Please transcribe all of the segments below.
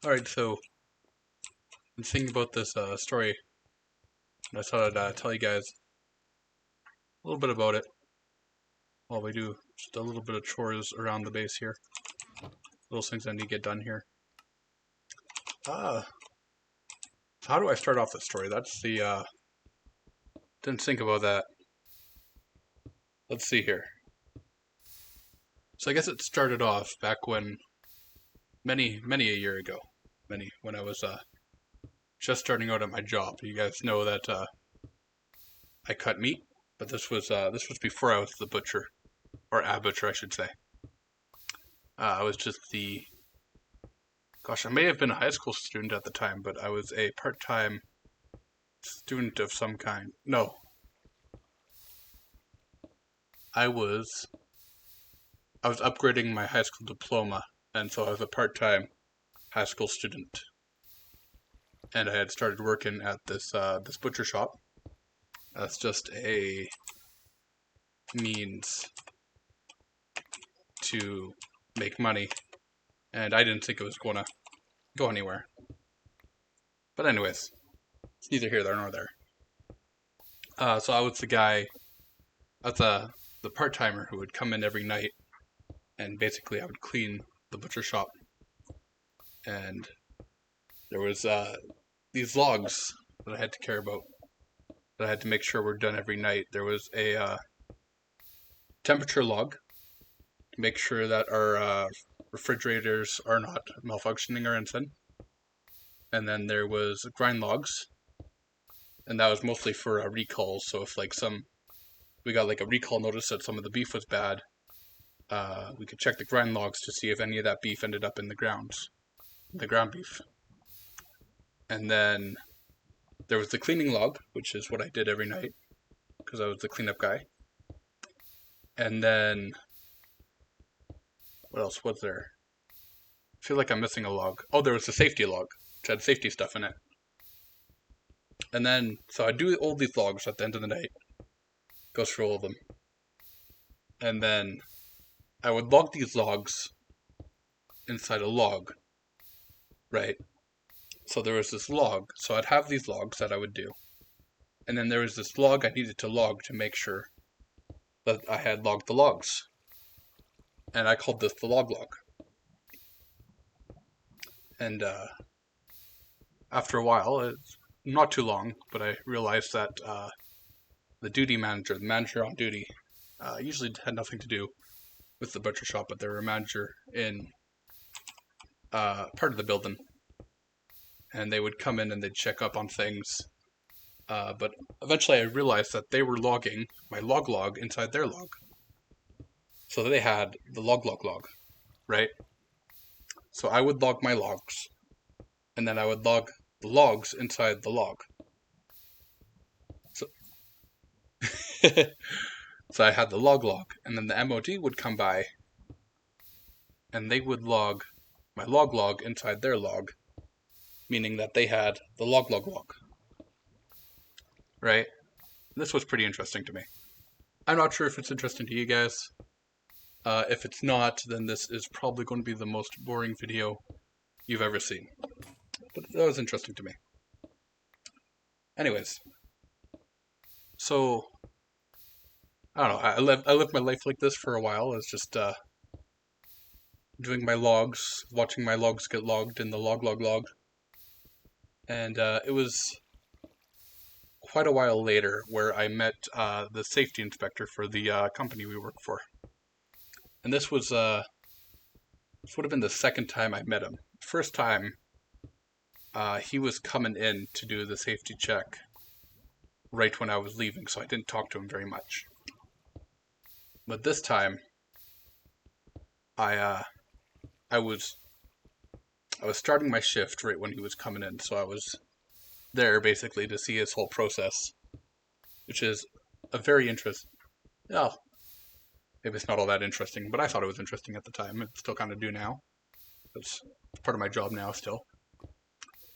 Alright, so I'm thinking about this story, and I thought I'd tell you guys a little bit about it while we do just a little bit of chores around the base here. Those things I need to get done here. So how do I start off the story? That's the, didn't think about that. Let's see here. So I guess it started off back when, many a year ago, when I was just starting out at my job. You guys know that I cut meat, but this was before I was the butcher, or a butcher I should say. I was just I may have been a high school student at the time, but I was a part-time student of some kind. No. I was upgrading my high school diploma, and so I was a part-time high school student. And I had started working at this butcher shop. That's just a means to make money, and I didn't think it was gonna go anywhere. But anyways, it's neither here nor there. So I was the guy, that's the part-timer who would come in every night, and basically I would clean the butcher shop. And there was these logs that I had to care about, that I had to make sure were done every night. There was a temperature log to make sure that our refrigerators are not malfunctioning or anything. And then there was grind logs, and that was mostly for recalls. So if we got like a recall notice that some of the beef was bad, we could check the grind logs to see if any of that beef ended up in the ground beef. And then there was the cleaning log, which is what I did every night, because I was the cleanup guy. And then, what else was there? I feel like I'm missing a log. Oh, there was the safety log, which had safety stuff in it. And then, so I'd do all these logs at the end of the night, go through all of them. And then I would log these logs inside a log, right? So there was this log, so I'd have these logs that I would do. And then there was this log I needed to log to make sure that I had logged the logs. And I called this the log. And after a while, it's not too long, but I realized that the manager on duty, usually had nothing to do with the butcher shop, but they were a manager in part of the building. And they would come in and they'd check up on things. But eventually I realized that they were logging my log inside their log. So they had the log, right? So I would log my logs, and then I would log the logs inside the log. So, so I had the log, and then the MOD would come by, and they would log my log inside their log, meaning that they had the log. Right? This was pretty interesting to me. I'm not sure if it's interesting to you guys. If it's not, then this is probably going to be the most boring video you've ever seen. But that was interesting to me. Anyways, so I don't know. I lived my life like this for a while. It's just doing my logs, watching my logs get logged in the log. And it was quite a while later where I met the safety inspector for the company we work for. And this would have been the second time I met him. First time, he was coming in to do the safety check right when I was leaving, so I didn't talk to him very much. But this time, I was starting my shift right when he was coming in, so I was there basically to see his whole process, which is a very interesting. Oh, maybe it's not all that interesting, but I thought it was interesting at the time. I still kind of do now. It's part of my job now still.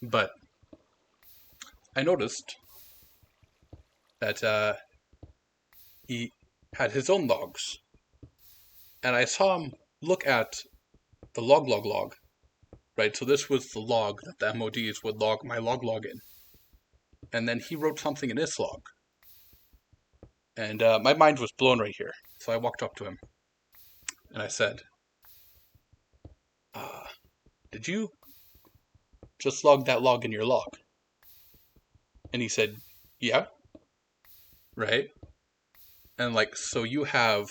But I noticed that he had his own logs. And I saw him look at the log, right? So this was the log that the MODs would log my log in. And then he wrote something in his log. And my mind was blown right here. So I walked up to him and I said, did you just log that log in your log? And he said, yeah. Right? And like, so you have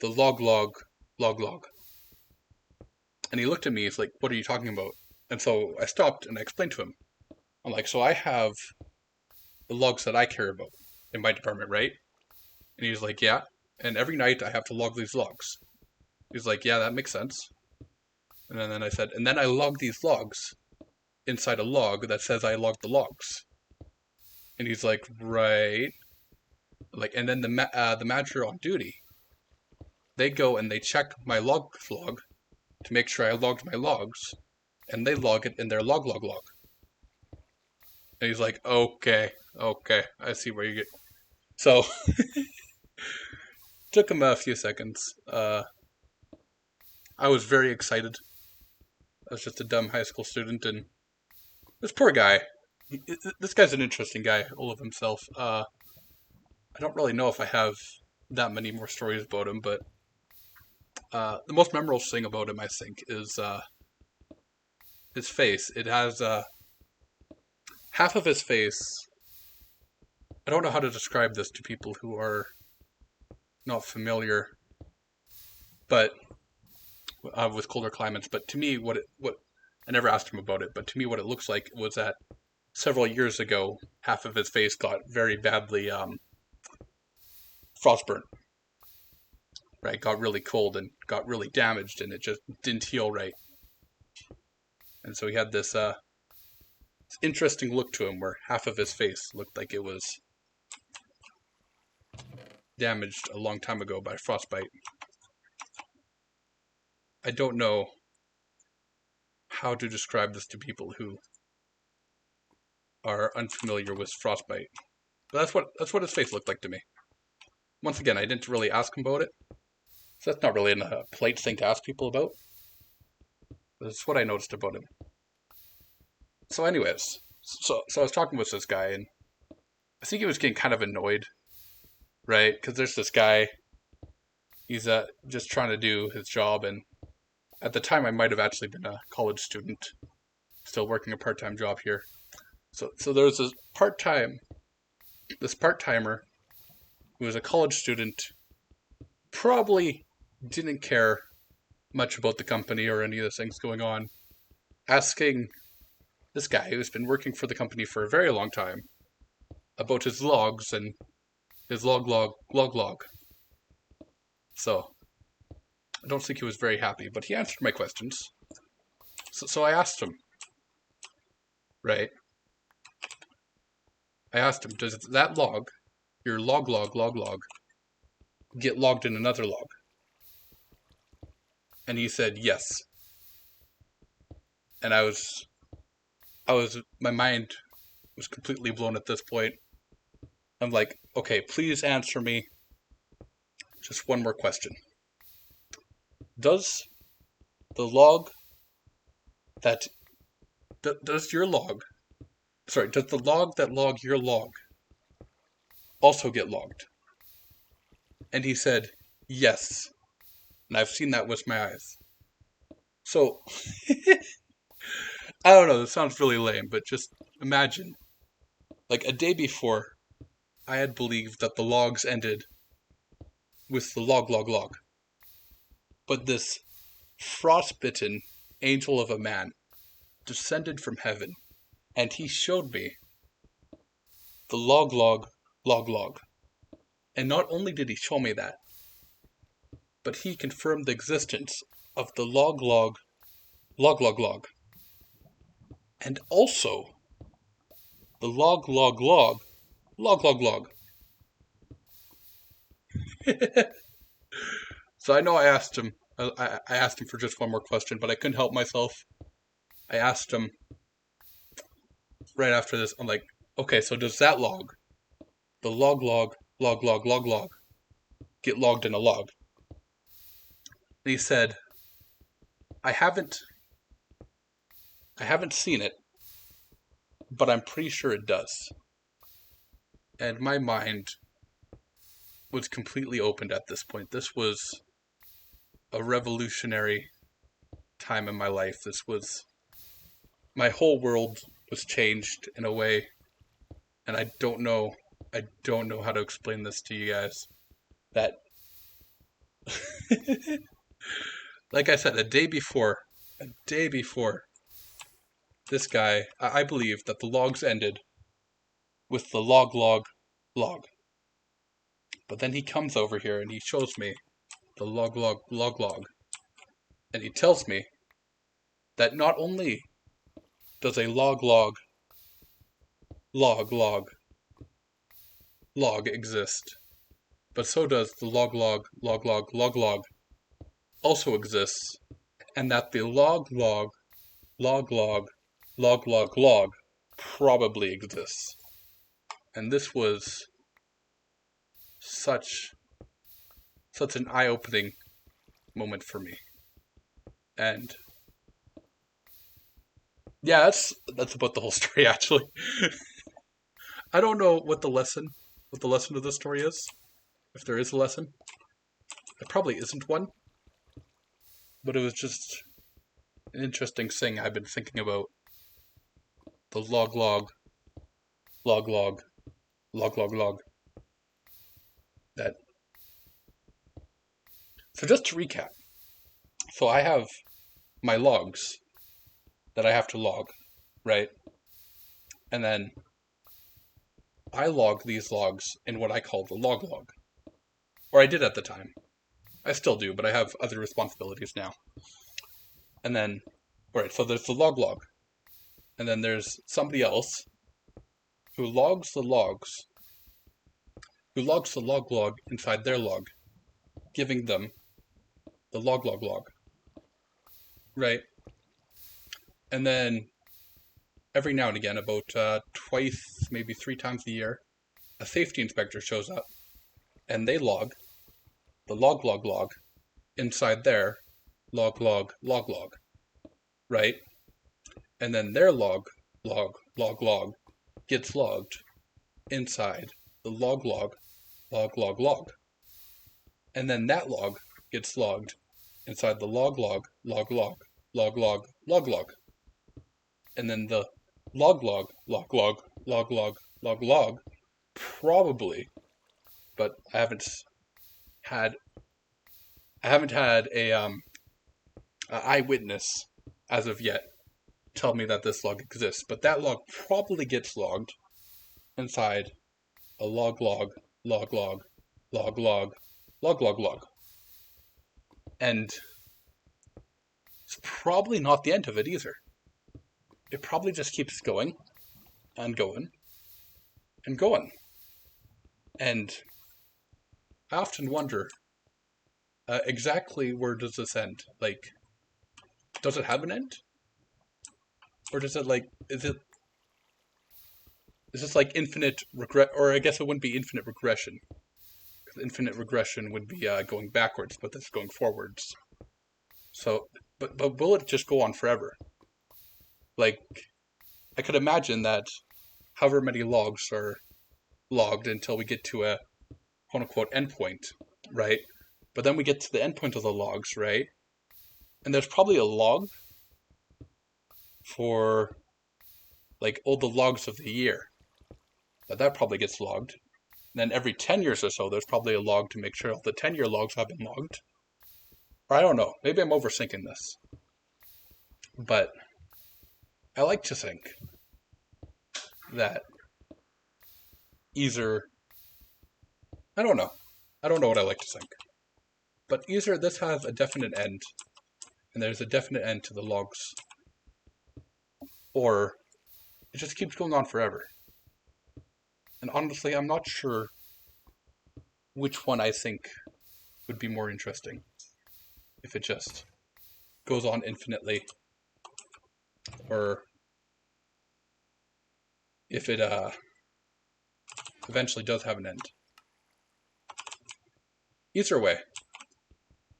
the log. And he looked at me, he's like, what are you talking about? And so I stopped and I explained to him. I'm like, so I have the logs that I care about in my department, right? And he's like, yeah. And every night I have to log these logs. He's like, yeah, that makes sense. And then I said, and then I log these logs inside a log that says I logged the logs. And he's like, right. Like, and then the manager on duty, they go and they check my log to make sure I logged my logs, and they log it in their log. And he's like, okay, I see where you get. So took him a few seconds. I was very excited. I was just a dumb high school student, and this poor guy. This guy's an interesting guy, all of himself. I don't really know if I have that many more stories about him, but the most memorable thing about him, I think, is his face. It has half of his face. I don't know how to describe this to people who are not familiar, but with colder climates. But to me, what I never asked him about it, but to me, what it looks like was that several years ago, half of his face got very badly frostburnt. Right, got really cold and got really damaged, and it just didn't heal right. And so he had this interesting look to him where half of his face looked like it was damaged a long time ago by frostbite. I don't know how to describe this to people who are unfamiliar with frostbite. But that's what his face looked like to me. Once again, I didn't really ask him about it. So that's not really a polite thing to ask people about. That's what I noticed about him. So anyways, so I was talking with this guy, and I think he was getting kind of annoyed, right? Because there's this guy, he's just trying to do his job, and at the time I might have actually been a college student, still working a part-time job here. So there's this part-timer who was a college student, probably didn't care much about the company or any of the things going on, asking this guy who's been working for the company for a very long time about his logs and his log. So I don't think he was very happy, but he answered my questions. So I asked him, right? I asked him, does that log, your log, get logged in another log? And he said, yes. And my mind was completely blown at this point. I'm like, okay, please answer me just one more question. Does the log that does the log that log your log also get logged? And he said, yes. And I've seen that with my eyes. So, I don't know, this sounds really lame, but just imagine, like a day before, I had believed that the logs ended with the log. But this frostbitten angel of a man descended from heaven, and he showed me the log. And not only did he show me that, but he confirmed the existence of the log. And also the log. So I know I asked him for just one more question, but I couldn't help myself. I asked him right after this, I'm like, okay, so does that log, the log, get logged in a log? And he said, I haven't I haven't seen it, but I'm pretty sure it does. And my mind was completely opened at this point. This was a revolutionary time in my life. My whole world was changed in a way, and I don't know how to explain this to you guys. That, like I said, a day before, this guy, I believe that the logs ended with the log, log, log. But then he comes over here and he shows me the log, log, log, log. And he tells me that not only does a log, log, log, log, log exist, but so does the log, log, log, log, log, log also exists, and that the log, log, log, log, log, log, log probably exists. And this was such an eye-opening moment for me. And yeah, that's about the whole story, actually. I don't know what the lesson of the story is, if there is a lesson. There probably isn't one, but it was just an interesting thing I've been thinking about. The log, log, log, log, log, log, log. That. So just to recap, so I have my logs that I have to log, right? And then I log these logs in what I call the log log. Or I did at the time. I still do, but I have other responsibilities now. And then, alright, so there's the log log. And then there's somebody else who logs the log log inside their log, giving them the log log log. Right? And then every now and again, about twice, maybe 3 times a year, a safety inspector shows up and they log the log log log inside their log log log log. Right? And then their log log log log gets logged inside the log log log log log. And then that log gets logged inside the log log log log log log log log. And then the log log log log log log log log probably, but I haven't had a eyewitness as of yet tell me that this log exists, but that log probably gets logged inside a log log log log log log log log log. And it's probably not the end of it either. It probably just keeps going and going and going. And I often wonder, exactly where does this end? Like, does it have an end? Or does it is this like infinite regret? Or I guess it wouldn't be infinite regression. Because infinite regression would be going backwards, but this is going forwards. So, but will it just go on forever? Like, I could imagine that however many logs are logged until we get to a quote-unquote endpoint, right? But then we get to the endpoint of the logs, right? And there's probably a log for, like, all the logs of the year. That probably gets logged. And then every 10 years or so, there's probably a log to make sure all the 10-year logs have been logged. Or I don't know. Maybe I'm overthinking this. But I like to think that either, I don't know what I like to think, but either this has a definite end, and there's a definite end to the logs, or it just keeps going on forever. And honestly, I'm not sure which one I think would be more interesting, if it just goes on infinitely, or if it eventually does have an end. Either way,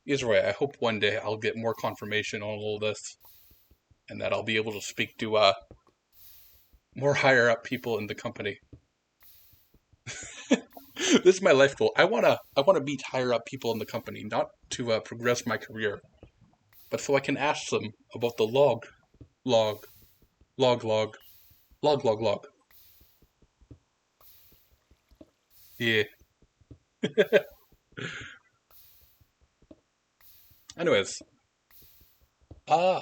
I hope one day I'll get more confirmation on all this, and that I'll be able to speak to more higher up people in the company. This is my life goal. I wanna meet higher up people in the company, not to progress my career, but so I can ask them about the log, log, log, log, log, log, log. Yeah. Anyways, uh,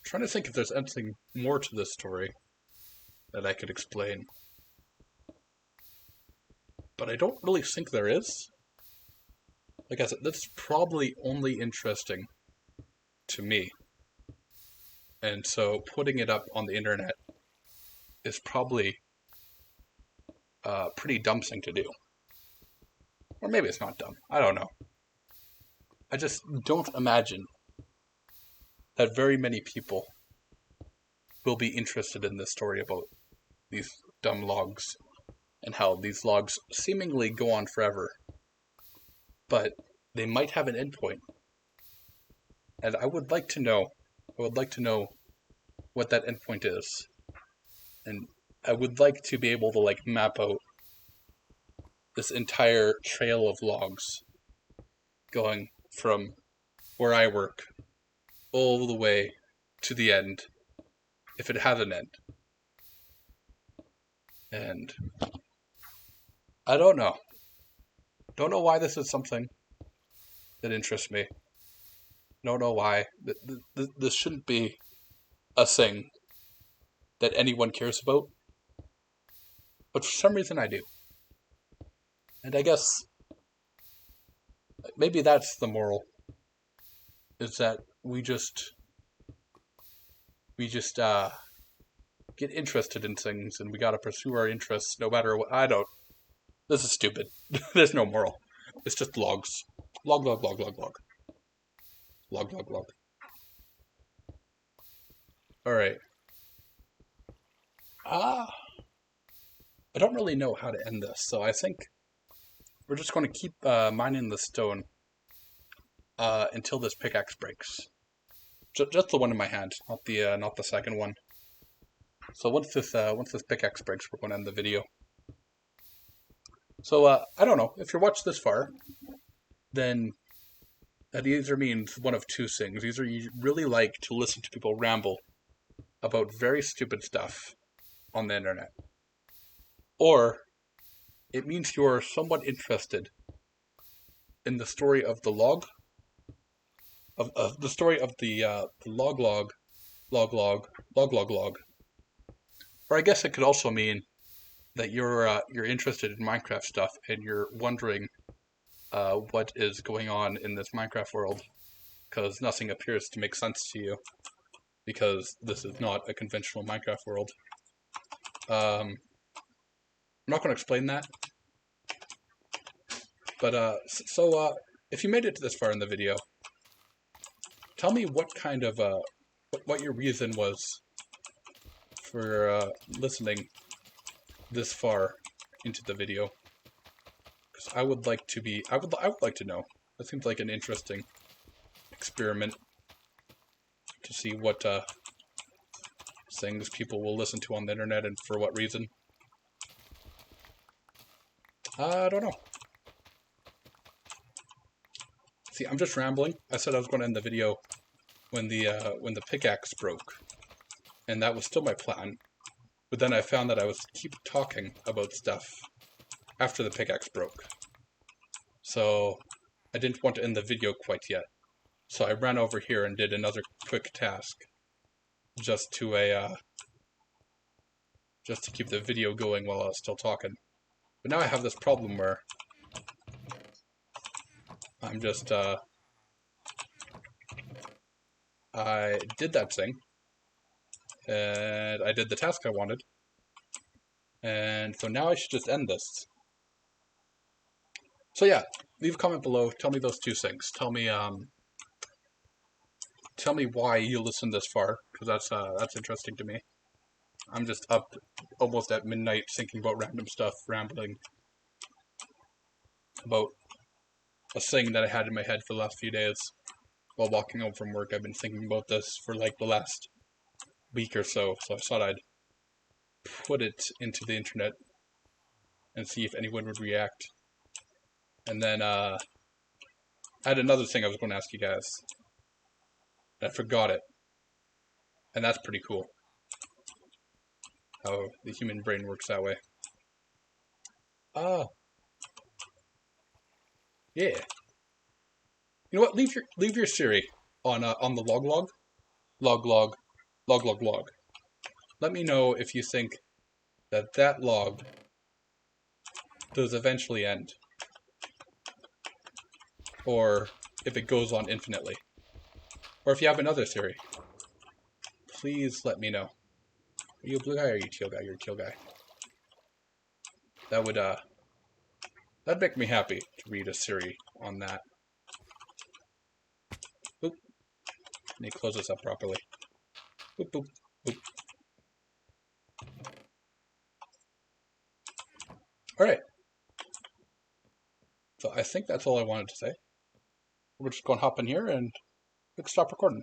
trying to think if there's anything more to this story that I could explain, but I don't really think there is. Like I said, that's probably only interesting to me. And so putting it up on the internet is probably a pretty dumb thing to do. Or maybe it's not dumb. I don't know. I just don't imagine that very many people will be interested in this story about these dumb logs and how these logs seemingly go on forever. But they might have an endpoint. And I would like to know what that endpoint is. And I would like to be able to like map out this entire trail of logs going from where I work all the way to the end, if it has an end. And I don't know. Don't know why this is something that interests me. Don't know why. This shouldn't be a thing that anyone cares about. But for some reason I do. And I guess maybe that's the moral. Is that we just get interested in things and we gotta pursue our interests no matter what. I don't. This is stupid. There's no moral. It's just logs. Log, log, log, log, log. Log, log, log. Alright. I don't really know how to end this, so I think we're just going to keep mining the stone until this pickaxe breaks. Just the one in my hand, not the second one. So once this pickaxe breaks, we're going to end the video. So I don't know, if you're watched this far, then that either means one of two things. Either you really like to listen to people ramble about very stupid stuff on the internet, or it means you're somewhat interested in the story of the log, of the story of the log log, log log, log log log. Or I guess it could also mean that you're interested in Minecraft stuff and you're wondering what is going on in this Minecraft world, because nothing appears to make sense to you, because this is not a conventional Minecraft world. I'm not going to explain that, but so if you made it to this far in the video, tell me what kind of what your reason was for listening this far into the video, because I would like to know. That seems like an interesting experiment to see what things people will listen to on the internet and for what reason. I don't know. See, I'm just rambling. I said I was going to end the video when the pickaxe broke, and that was still my plan. But then I found that I was keep talking about stuff after the pickaxe broke. So I didn't want to end the video quite yet. So I ran over here and did another quick task, just to keep the video going while I was still talking. But now I have this problem where I'm just I did that thing, and I did the task I wanted, and so now I should just end this. So yeah, leave a comment below. Tell me those two things. Tell me why you listened this far, because that's interesting to me. I'm just up almost at midnight thinking about random stuff, rambling about a thing that I had in my head for the last few days. while walking home from work. I've been thinking about this for like the last week or so, so I thought I'd put it into the internet and see if anyone would react. And then I had another thing I was going to ask you guys. I forgot it. And that's pretty cool. How the human brain works that way. Yeah. You know what? Leave your Siri on the log. Let me know if you think that log does eventually end, or if it goes on infinitely, or if you have another Siri. Please let me know. Are you a blue guy or are you a teal guy? You're a teal guy. That would that'd make me happy to read a Siri on that. Boop. Let me close this up properly. Boop boop boop. Alright. So I think that's all I wanted to say. We're just going to hop in here and stop recording.